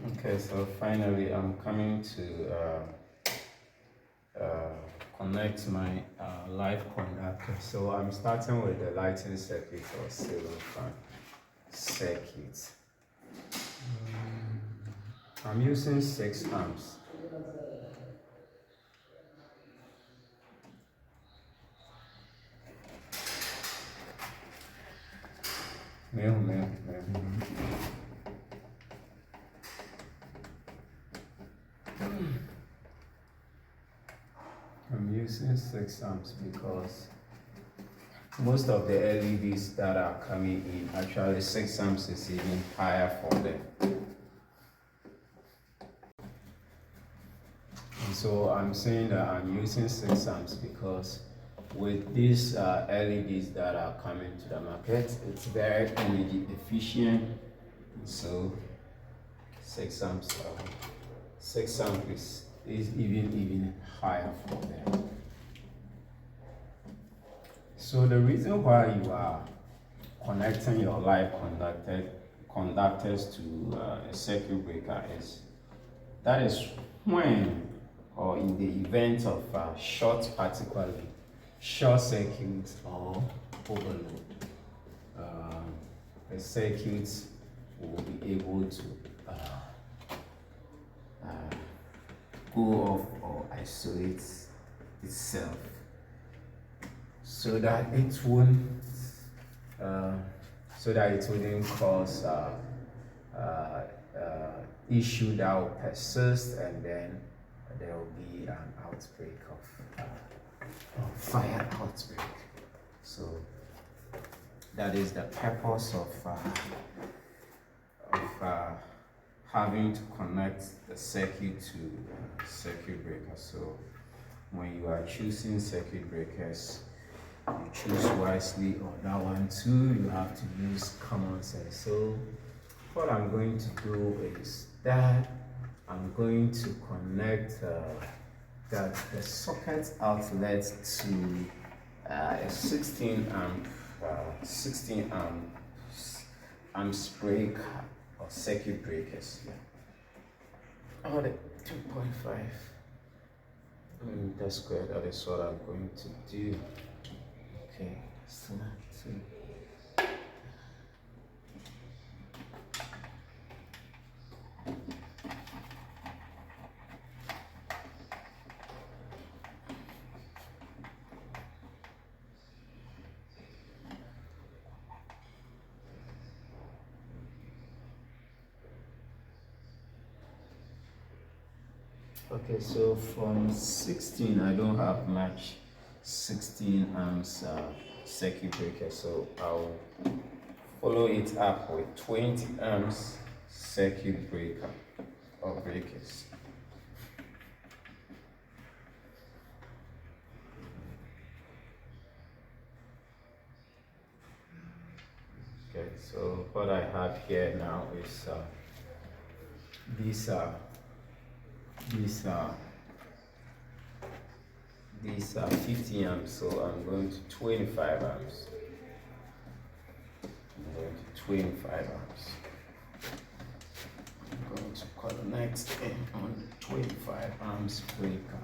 Okay, so finally I'm coming to connect my live conductor. So I'm starting with the lighting circuit or ceiling fan circuit. I'm using 6 amps. Meu. I'm using 6 amps because most of the LEDs that are coming in, actually 6 amps is even higher for them. And so I'm saying that I'm using 6 amps because with these LEDs that are coming to the market, it's very energy efficient. So 6 amps, 6 amps is even higher for them. So the reason why you are connecting your live conductors to a circuit breaker is that is when, or in the event of short, particularly short circuit or overload, the circuit will be able to go off or isolate itself so that it won't cause issue that will persist, and then there will be an outbreak of fire outbreak. So that is the purpose of having to connect the circuit to circuit breaker. So when you are choosing circuit breakers, you choose wisely. On that one too, you have to use common sense. So what I'm going to do is that I'm going to connect the socket outlet to a 16 amps breaker or circuit breakers. Yeah. Oh, the 2.5 millimeter square. That is what I'm going to do. Okay, so okay, so from 16, I don't have much 16 amps circuit breaker, so I'll follow it up with 20 amps circuit breaker or breakers. Okay, so what I have here now is these are 50 amps, so I'm going to 25 amps. I'm going to 25 amps. I'm going to connect in on the 25 amps breaker.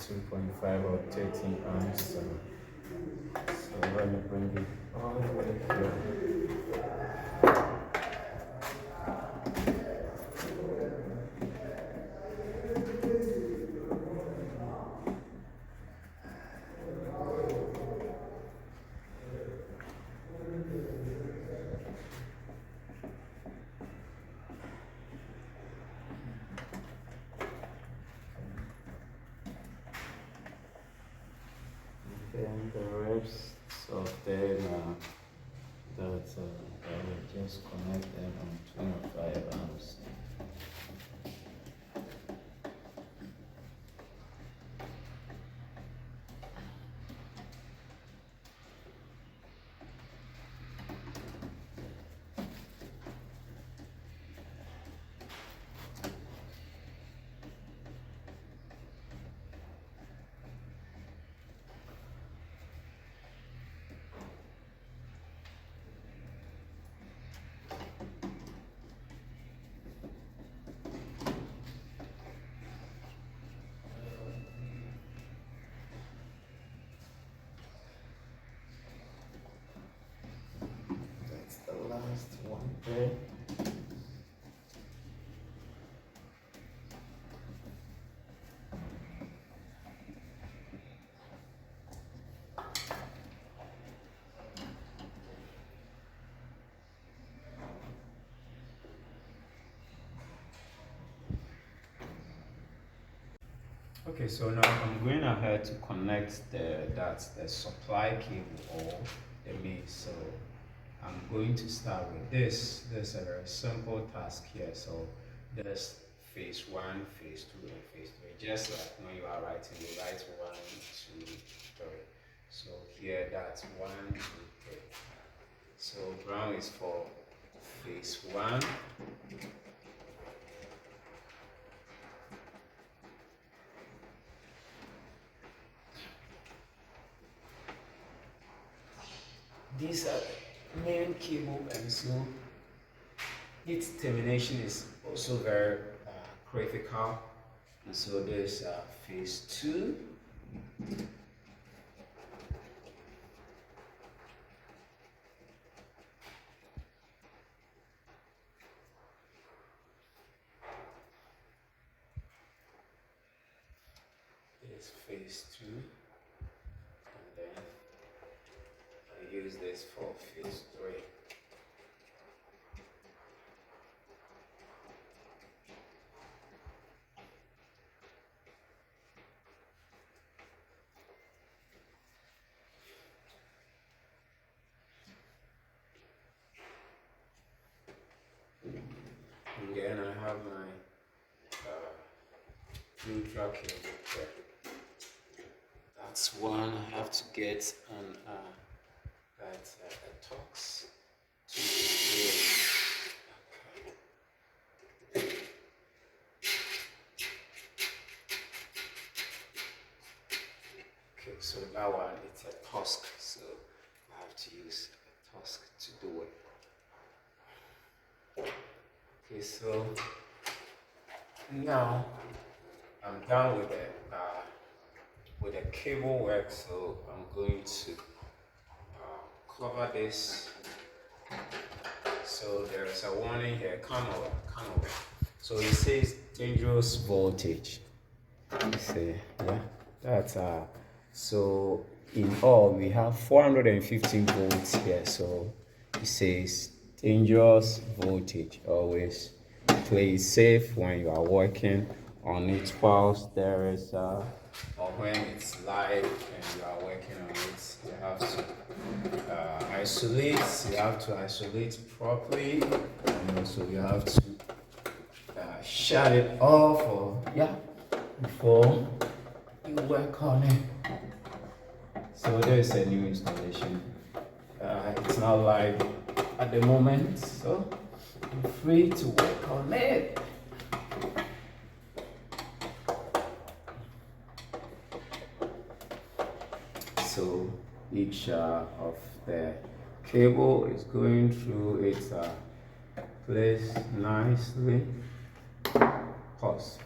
2.5 or 13 amps. So let me bring it all the way here. Then the rest of them that I will just connect them on 25 amps. That's the last one there. Okay, so now I'm going ahead to connect the supply cable or the main. So I'm going to start with this. This is a very simple task here. So there's phase 1, phase 2, and phase 3. Just like when you are writing, you write 1, 2, 3. So here that's 1, 2, 3. So ground is for phase 1. These are the main cable, and so its termination is also very critical. And so there's phase 2. There's phase 2, and then I use this for phase 3. And then I have my neutral cable here. That's one I have to get on that's a Tox to okay, so that one it's a Tusk, so I have to use a Tusk to do it. Okay, so now I'm done with the cable work, so I'm going to cover this. So there's a warning here, come over. So it says dangerous voltage. You see, yeah, that's so in all we have 415 volts here. So it says dangerous voltage. Always play safe when you are working on it whilst there is or when it's live and you are working on it. You have to isolate. You have to isolate properly, and also you have to shut it off, or before you work on it. So there is a new installation. It's not live at the moment, so you're free to work on it. So each of the cable is going through its place nicely. Pause.